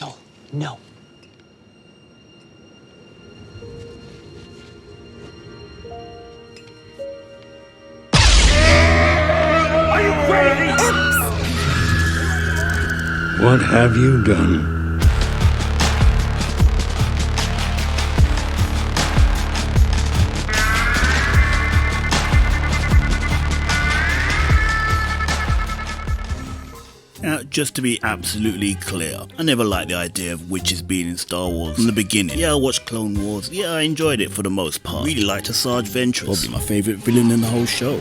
So, no. Are you crazy? What have you done? Now, just to be absolutely clear, I never liked the idea of witches being in Star Wars from the beginning. Yeah, I watched Clone Wars. Yeah, I enjoyed it for the most part. Really liked Asajj Ventress. Probably my favourite villain in the whole show.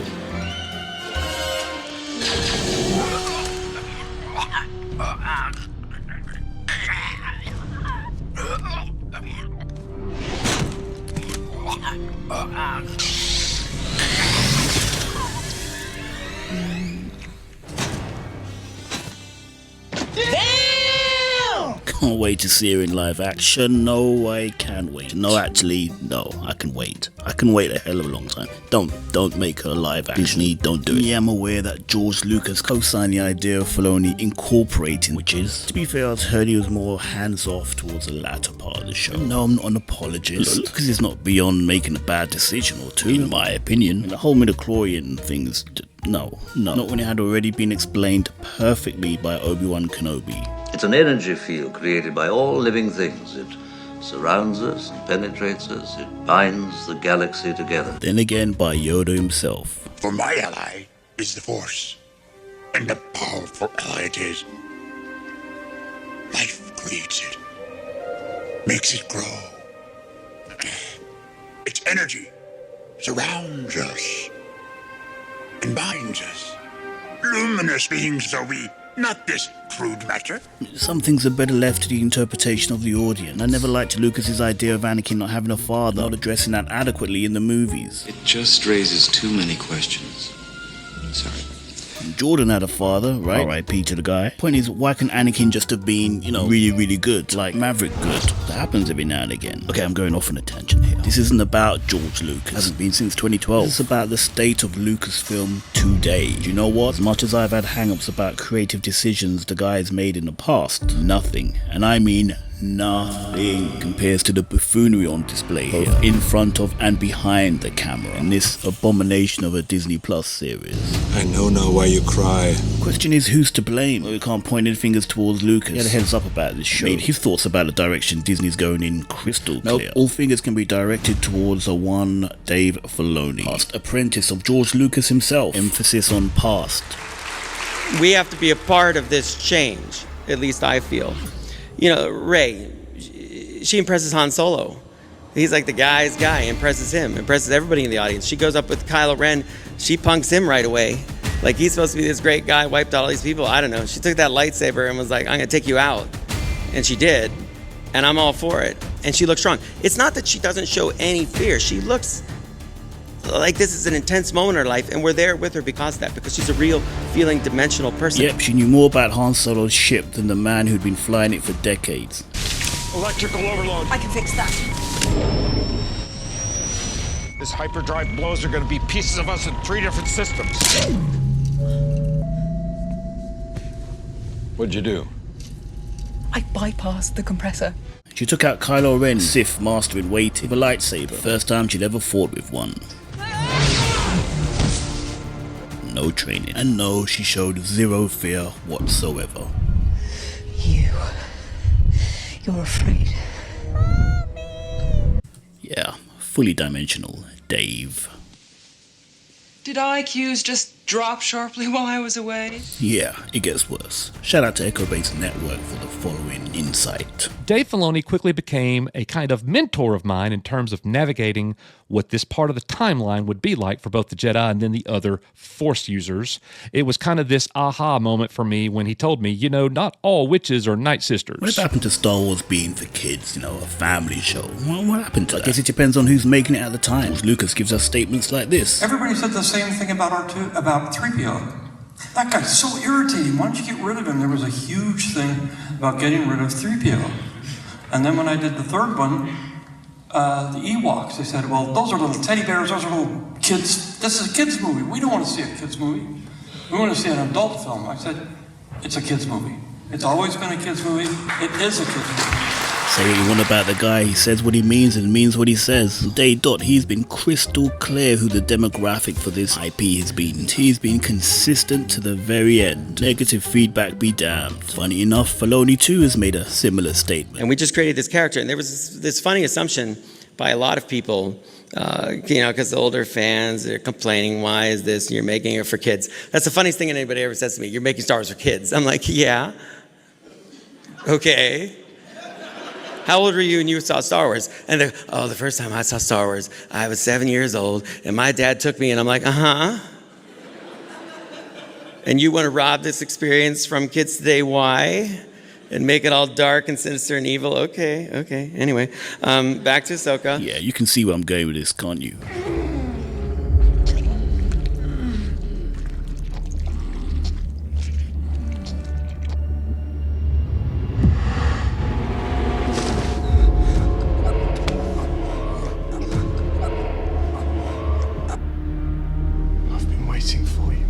Can't wait to see her in live action. No, I can't wait. No, actually, no, I can wait. I can wait a hell of a long time. Don't make her live action. Disney, don't do it. Yeah, I'm aware that George Lucas co-signed the idea of Filoni incorporating witches. To be fair, I heard he was more hands-off towards the latter part of the show. No, I'm not an apologist. Lucas is not beyond making a bad decision or two, in my opinion. And the whole midichlorian thing is... No. Not when it had already been explained perfectly by Obi-Wan Kenobi. It's an energy field created by all living things. It surrounds us and penetrates us. It binds the galaxy together. Then again by Yoda himself. For my ally is the Force, and a powerful ally it is. Life creates it, makes it grow. Its energy surrounds us and binds us. Luminous beings are we, not this crude matter. Some things are better left to the interpretation of the audience. I never liked Lucas's idea of Anakin not having a father, not addressing that adequately in the movies. It just raises too many questions. Sorry. Jordan had a father, right? R.I.P. to the guy. Point is, why can Anakin just have been, really, really good? Like Maverick good. That happens every now and again. Okay, I'm going off on a tangent here. This isn't about George Lucas. Hasn't been since 2012. It's about the state of Lucasfilm today. Do you know what? As much as I've had hang-ups about creative decisions the guy has made in the past, nothing, and I mean nothing, compares to the buffoonery on display here, both in front of and behind the camera, in this abomination of a Disney Plus series. I know now why you cry. Question is, who's to blame? We can't point any fingers towards Lucas. He had a heads up about this show. Made his thoughts about the direction Disney's going in crystal clear. Nope. All fingers can be directed towards a one Dave Filoni, past apprentice of George Lucas himself. Emphasis on past. We have to be a part of this change, at least I feel. Rey, she impresses Han Solo. He's like the guy's guy, impresses him, impresses everybody in the audience. She goes up with Kylo Ren, she punks him right away. Like he's supposed to be this great guy, wiped out all these people. I don't know. She took that lightsaber and was like, I'm gonna take you out. And she did. And I'm all for it. And she looks strong. It's not that she doesn't show any fear. She looks like this is an intense moment in her life, and we're there with her because of that, because she's a real feeling dimensional person. Yep, she knew more about Han Solo's ship than the man who'd been flying it for decades. Electrical overload. I can fix that. This hyperdrive blows are going to be pieces of us in 3 different systems. What'd you do? I bypassed the compressor. She took out Kylo Ren, Sith master in waiting, with a lightsaber. First time she'd ever fought with one. No training. And no, she showed zero fear whatsoever. You're afraid. Yeah, fully dimensional, Dave. Did IQs just drop sharply while I was away? Yeah, it gets worse. Shout out to Echo Base Network for the following insight. Dave Filoni quickly became a kind of mentor of mine in terms of navigating what this part of the timeline would be like for both the Jedi and then the other Force users. It was kind of this aha moment for me when he told me, not all witches are Night Sisters. What happened to Star Wars being for kids, a family show? What happened to that? I guess it depends on who's making it at the time. Lucas gives us statements like this. Everybody said the same thing about 3PO. That guy's so irritating. Why don't you get rid of him? There was a huge thing about getting rid of 3PO. And then when I did the third one, the Ewoks, they said, well, those are little teddy bears, those are little kids. This is a kid's movie. We don't want to see a kid's movie. We want to see an adult film. I said, it's a kid's movie. It's always been a kid's movie. It is a kid's movie. Say what you want about the guy, he says what he means and means what he says. Day dot, he's been crystal clear who the demographic for this IP has been. He's been consistent to the very end. Negative feedback be damned. Funny enough, Filoni too has made a similar statement. And we just created this character, and there was this funny assumption by a lot of people, because the older fans, they're complaining, why is this, you're making it for kids. That's the funniest thing anybody ever says to me, you're making Star Wars for kids. I'm like, yeah, okay. How old were you when you saw Star Wars? And they're, oh, the first time I saw Star Wars, I was 7 years old, and my dad took me, and I'm like, uh-huh. And you want to rob this experience from kids today, why? And make it all dark and sinister and evil? Okay. Anyway, back to Ahsoka. Yeah, you can see where I'm going with this, can't you? Waiting for you.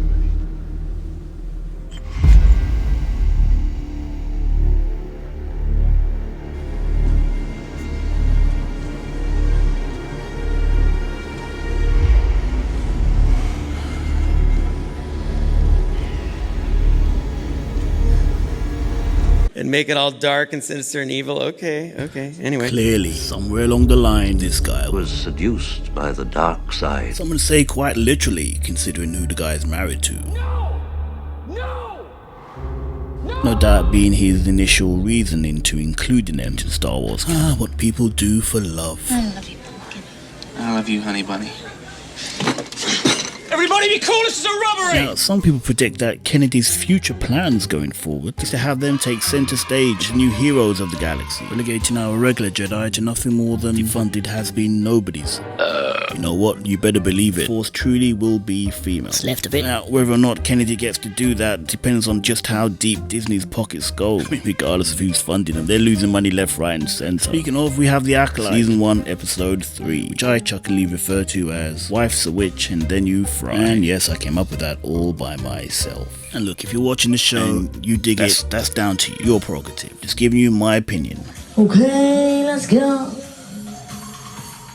And make it all dark and sinister and evil? Okay. Anyway. Clearly, somewhere along the line, this guy Was seduced by the dark side. some would say quite literally, considering who the guy is married to. No doubt being his initial reasoning to including them in Star Wars. What people do for love. I love you, Pumpkin. I love you, honey bunny. Everybody be cool, this is a robbery! Now, some people predict that Kennedy's future plans going forward is to have them take center stage as new heroes of the galaxy, relegating our regular Jedi to nothing more than defunded has-been nobodies. You know what? You better believe it. Force truly will be female. It's left a bit. Now, whether or not Kennedy gets to do that depends on just how deep Disney's pockets go. I mean, regardless of who's funding them, they're losing money left, right, and center. Speaking of, we have the Acolyte, Season 1, Episode 3, which I chuckily refer to as Wife's a Witch and Then You Fry. And yes, I came up with that all by myself. And look, if you're watching the show and you dig it, that's down to you. Your prerogative. Just giving you my opinion. Okay, let's go.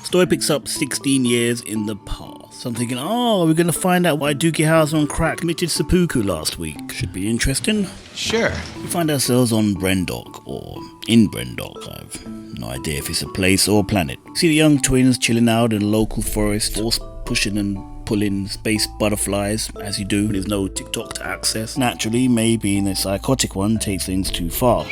Story picks up 16 years in the past. So I'm thinking, we're going to find out why Dookie Howser on crack committed seppuku last week. Should be interesting. Sure. We find ourselves on Brendok, or in Brendok. I've no idea if it's a place or a planet. See the young twins chilling out in a local forest, force pushing and pulling space butterflies, as you do. There's no TikTok to access. Naturally, May being a psychotic one takes things too far.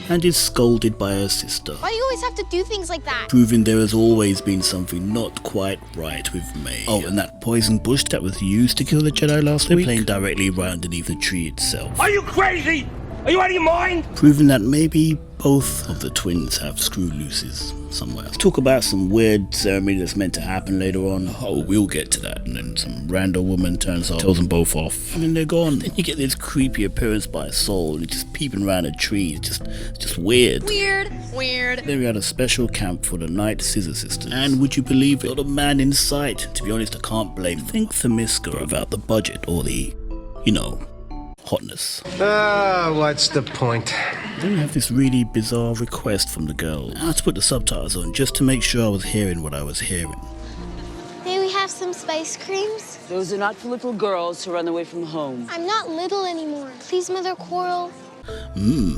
And is scolded by her sister, Why do you always have to do things like that? proving there has always been something not quite right with May. Oh, and that poison bush that was used to kill the Jedi last week, playing directly right underneath the tree itself. Are you crazy? Are you out of your mind? Proving that maybe both of the twins have screw looses somewhere. Let's talk about some weird ceremony that's meant to happen later on. Oh, we'll get to that. And then some random woman turns up, tells them both off, and then they're gone. Then you get this creepy appearance by a soul, and just peeping around a tree. It's just weird. Weird. Then we had a special camp for the Night Scissor Sisters. And would you believe it? Not a man in sight. To be honest, I can't blame Think Themiska about the budget or the, hotness. What's the point? Then we have this really bizarre request from the girl. I had to put the subtitles on just to make sure I was hearing what I was hearing. May we have some spice creams? Those are not for little girls who run away from home. I'm not little anymore. Please, Mother Coral.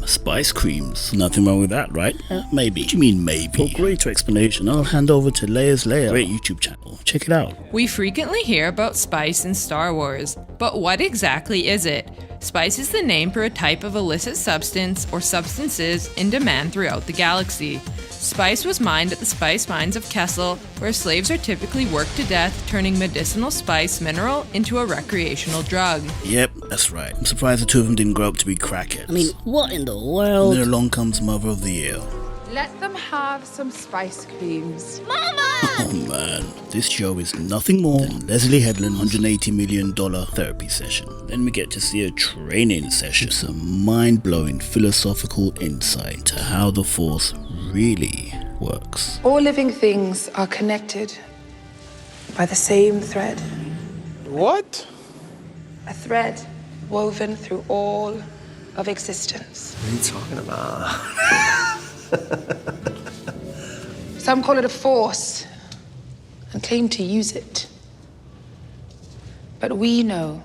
Spice creams. Nothing wrong with that, right? Maybe. What do you mean maybe? For greater explanation, I'll hand over to Leia's Leia. Great YouTube channel. Check it out. We frequently hear about spice in Star Wars, but what exactly is it? Spice is the name for a type of illicit substance or substances in demand throughout the galaxy. Spice was mined at the spice mines of Kessel, where slaves are typically worked to death, turning medicinal spice mineral into a recreational drug. Yep, that's right. I'm surprised the two of them didn't grow up to be crackheads. I mean, what in the world? And then along comes Mother of the Year. Let them have some spice creams. Mama! Oh man, this show is nothing more than Leslie Headland's $180 million therapy session. Then we get to see a training session, some mind-blowing philosophical insight to how the Force really works. All living things are connected by the same thread. What? A thread woven through all of existence. What are you talking about? Some call it a force and claim to use it. But we know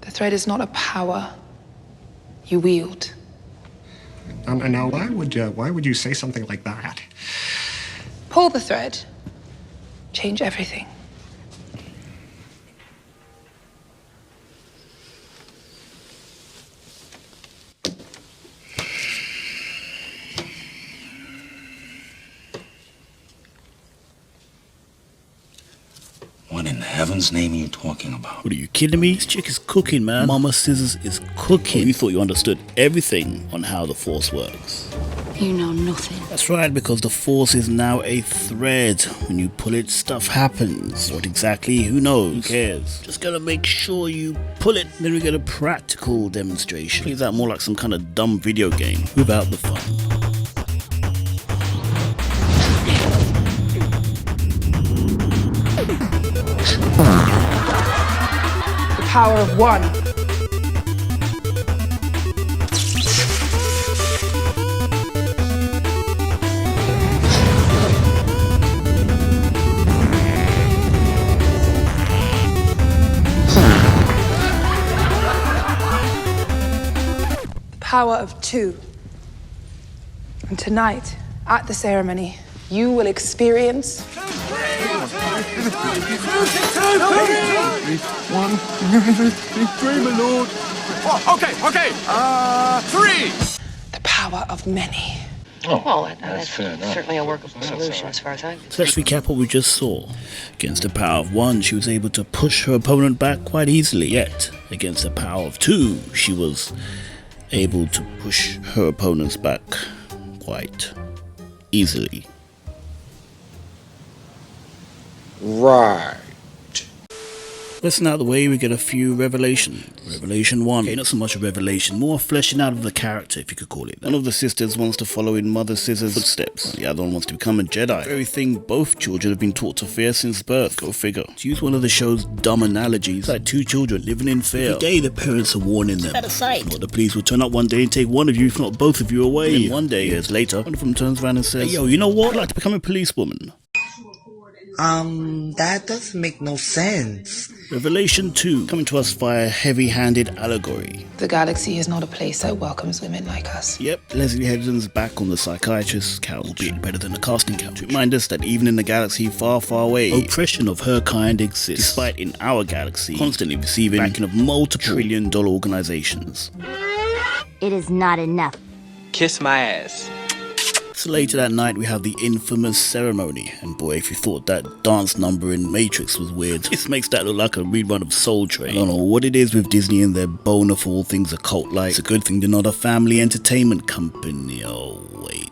the thread is not a power you wield. And now, why would you say something like that? Pull the thread, change everything. What in heaven's name are you talking about? What are you kidding me? This chick is cooking, man. Mama Scissors is cooking. You thought you understood everything on how the Force works. You know nothing. That's right, because the Force is now a thread. When you pull it, stuff happens. What exactly? Who knows? Who cares? Just gotta make sure you pull it. Then we get a practical demonstration. Plays out more like some kind of dumb video game without the fun. The power of one. The power of two. And tonight, at the ceremony, you will experience Three, my lord. Oh, okay. 3. the power of many. Well, that's certainly a workable solution as far as I'm concerned. So let's recap what we just saw. Against the power of 1, she was able to push her opponent back quite easily. Yet, against the power of 2, she was able to push her opponents back quite easily. Right. Listen out the way, we get a few revelations. Revelation 1. Okay, not so much a revelation, more fleshing out of the character, if you could call it that. One of the sisters wants to follow in Mother Scissors' footsteps. The other one wants to become a Jedi. The very thing both children have been taught to fear since birth. Go figure. To use one of the show's dumb analogies, like 2 children living in fear. Every day the parents are warning them. Out of sight. Well, the police will turn up one day and take one of you, if not both of you, away. And then one day, years later, one of them turns around and says, "Hey, yo, you know what? I'd like to become a policewoman." That doesn't make no sense. Revelation 2, coming to us via heavy-handed allegory. The galaxy is not a place that welcomes women like us. Yep, Leslie Headland's back on the psychiatrist's couch, albeit better than the casting couch, to remind us that even in a galaxy far, far away, oppression of her kind exists, despite in our galaxy constantly receiving backing of multiple trillion-dollar organizations. It is not enough. Kiss my ass. So later that night we have the infamous ceremony, and boy, if you thought that dance number in Matrix was weird, this makes that look like a rerun of Soul Train. I don't know what it is with Disney and their boner for all things occult-like. It's a good thing they're not a family entertainment company. Oh wait,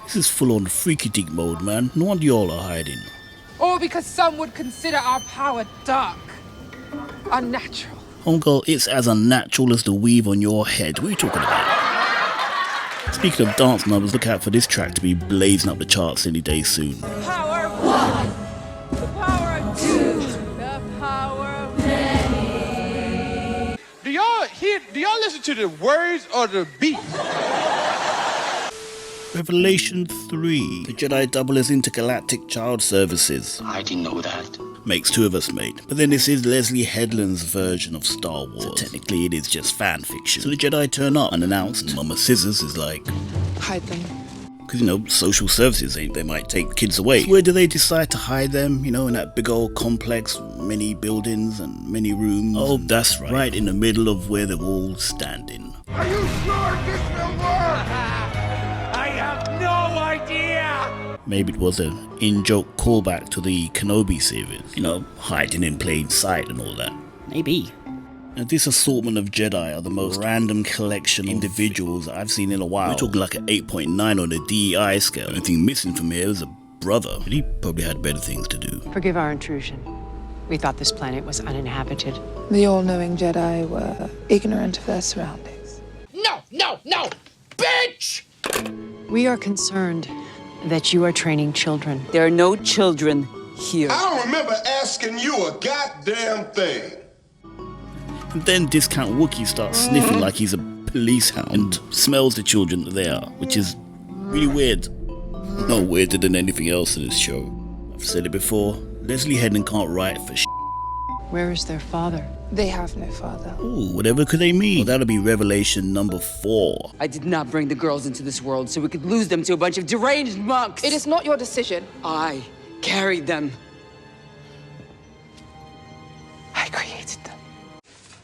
this is full-on freaky deek mode, man. No wonder y'all are hiding. Or because some would consider our power dark, unnatural. Homegirl, it's as unnatural as the weave on your head. What are you talking about? Speaking of dance numbers, look out for this track to be blazing up the charts any day soon. The power of one, the power of two, the power of many. Do y'all listen to the words or the beat? Revelation 3. The Jedi double as intergalactic child services. I didn't know that. Makes 2 of us, mate. But then this is Leslie Headland's version of Star Wars. So technically it is just fan fiction. So the Jedi turn up unannounced. Mama Scissors is like, hide them. Because, social services, they might take kids away. So where do they decide to hide them? In that big old complex, many buildings and many rooms. Oh, that's right. Right in the middle of where they're all standing. Are you sure this will work? I have no idea! Maybe it was an in-joke callback to the Kenobi series. Hiding in plain sight and all that. Maybe. Now, this assortment of Jedi are the most random collection of individuals I've seen in a while. We're talking like an 8.9 on the DEI scale. The only thing missing from here is a brother. But he probably had better things to do. Forgive our intrusion. We thought this planet was uninhabited. The all-knowing Jedi were ignorant of their surroundings. No, bitch! We are concerned that you are training children. There are no children here. I don't don't remember asking you a goddamn thing. And then Discount Wookiee starts sniffing like he's a police hound and smells the children that they are, which is really weird. No weirder than anything else in this show. I've said it before, Leslie Hedden can't write for Where is their father? They have no father. Ooh, whatever could they mean? Well, that'll be revelation number 4. I did not bring the girls into this world so we could lose them to a bunch of deranged monks. It is not your decision. I carried them. I created them.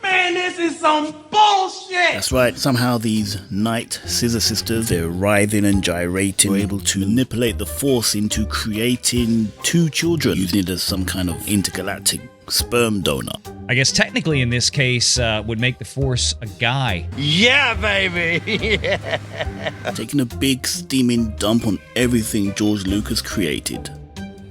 Man, this is some bullshit! That's right, somehow these Night Scissor Sisters, they're writhing and gyrating, were able to manipulate the Force into creating 2 children, using it as some kind of intergalactic sperm donor. I guess technically in this case would make the Force a guy. Yeah, baby! Taking a big steaming dump on everything George Lucas created.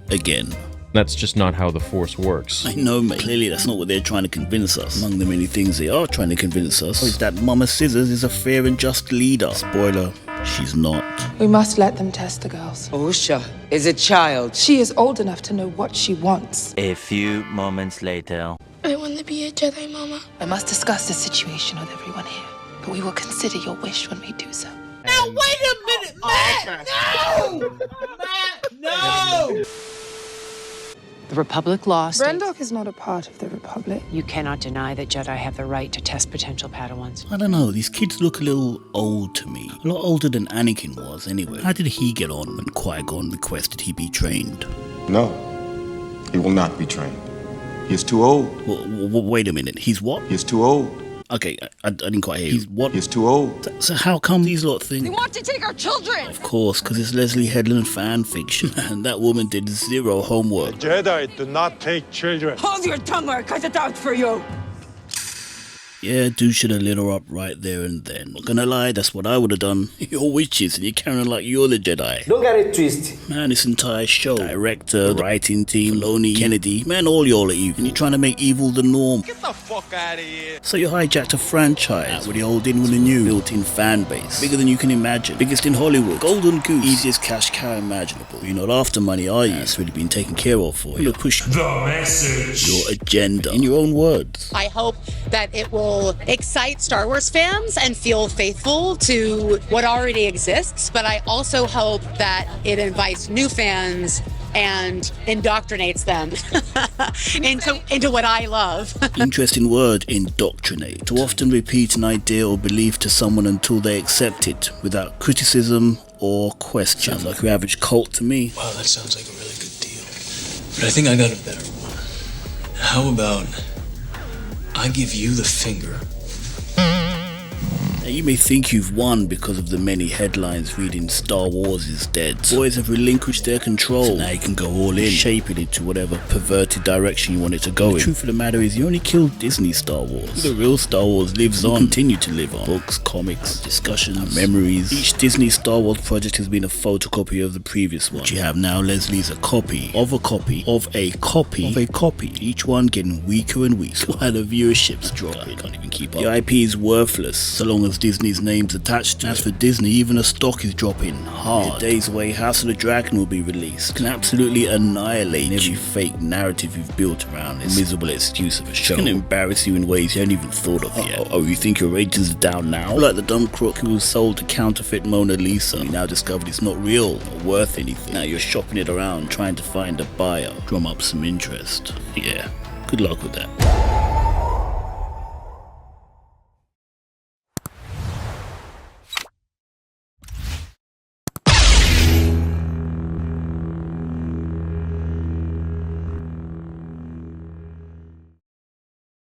Again. That's just not how the Force works. I know, mate. Clearly that's not what they're trying to convince us. Among the many things they are trying to convince us is that Mama Scissors is a fair and just leader. Spoiler, she's not. We must let them test the girls. Osha is a child. She is old enough to know what she wants. A few moments later. I want to be a Jedi, Mama. I must discuss the situation with everyone here, but we will consider your wish when we do so. Now wait a minute, Matt! No! Matt, no! The Republic lost. Brendok is not a part of the Republic. You cannot deny that Jedi have the right to test potential Padawans. I don't know, these kids look a little old to me. A lot older than Anakin was, anyway. How did he get on when Qui-Gon requested he be trained? No, he will not be trained. He is too old. Wait a minute, he's what? He is too old. Okay, I didn't quite hear you. He's what? He's too old. So how come these lot think... They want to take our children! Of course, because it's Leslie Hedlund fan fiction, and that woman did 0 homework. Jedi do not take children. Hold your tongue or I cut it out for you! Yeah, dude should have lit her up right there and then. Not gonna lie, that's what I would have done. You're witches and you're carrying like you're the Jedi. Don't get it twisted. Man, this entire show, director, the writing team, Filoni, Kennedy, man, all y'all are evil. And you're trying to make evil the norm. Get the fuck out of here. So you hijacked a franchise with the old in with the new, built-in fan base. Bigger than you can imagine. Biggest in Hollywood. Golden goose. Easiest cash cow imaginable. You're not after money, are you? It's really been taken care of for you. You're pushing the message. Your agenda. In your own words. I hope that it will excite Star Wars fans and feel faithful to what already exists, but I also hope that it invites new fans and indoctrinates them into what I love. Interesting word, indoctrinate. To often repeat an idea or belief to someone until they accept it without criticism or question. Sounds like your average cult to me. Wow, that sounds like a really good deal. But I think I got a better one. How about I give you the finger? Now, you may think you've won because of the many headlines reading Star Wars is dead. Boys have relinquished their control. So now you can go all in, shape it into whatever perverted direction you want it to go in. The truth of the matter is you only killed Disney Star Wars. The real Star Wars lives on, continue to live on. Books, comics, discussions, memories. Each Disney Star Wars project has been a photocopy of the previous one. What you have now, Leslie, is a copy of a copy of a copy of a copy. Each one getting weaker and weaker while the viewership's dropping. Can't even keep up. The IP is worthless so long as Disney's name's attached to it. As for Disney, even the stock is dropping hard. Days away, House of the Dragon will be released. It can absolutely annihilate every fake narrative you've built around this miserable excuse of a show. It can embarrass you in ways you haven't even thought of yet. Oh, you think your ratings are down now? Like the dumb crook who was sold to counterfeit Mona Lisa. You now discovered it's not real or worth anything. Now you're shopping it around trying to find a buyer. Drum up some interest. Yeah, good luck with that.